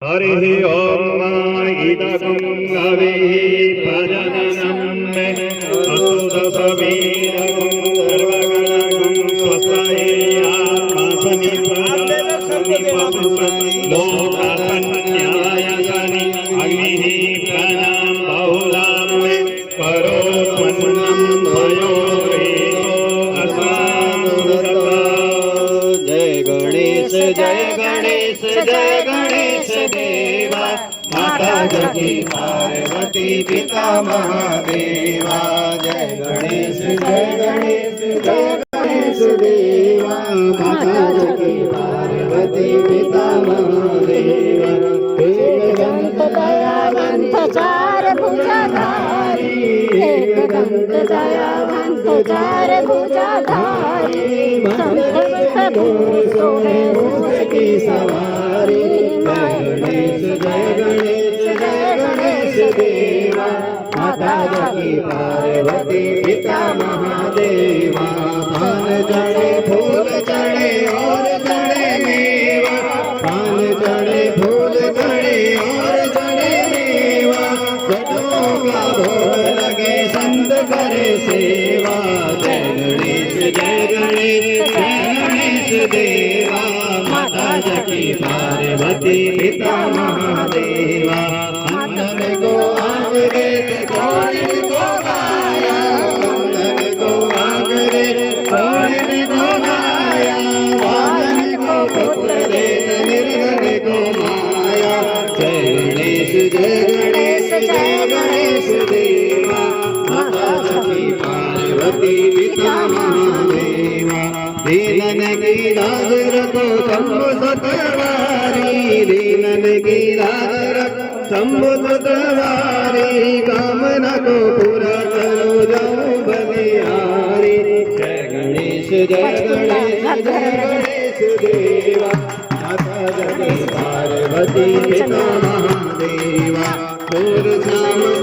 हरि ओम इदं गवे प्रजननं मे असुदसवीरगं सर्वगणगं स्वस्ताये आत्मसनिपदसनिपदं लोकसन्न्याय सनि अग्निः प्राणां बहुलां मे करोत्मन्नं मयोरेको अस्मानुरता। जय गणेश जय गणेश जय गणेश देवा माता जगी पार्वती पिता महादेवा। जय गणेश जय गणेश जय गणेश देवा माता जगी पार्वती पिता महादेवा। एकदंत दयावंत चार भुजाधारी, एकदंत दयावंत चार भुजाधारी, संत घोर सोहे की सवारी। जय गणेश जय गणेश देवा माता जगी पार्वती पिता महादेवा। पान चढ़े फूल चढ़े और चढ़े मेवा, पान चढ़े फूल चढ़े और चढ़े मेवा, जटों का भोग लगे संत करे सेवा। जय गणेश जय गणेश जय गणेश देवा माता जगी पार्वती पिता महादेवा। नंदन को आगरे कौन को गाया, नंदन को आगरे कौन को गाया, वामन को पुत्र दे निर्धन को माया। जय गणेश जय गणेश जय गणेश देवा माता जगी पार्वती पिता महादेवा। दीनन की लाज रखो शंभु सतवारी, दीनन की लाज रखो शंभु सतवारी, कामना को पूरा करो जाओ बलिहारी। जय गणेश जय गणेश जय गणेश देवा माता जगी पार्वती पिता महादेवा।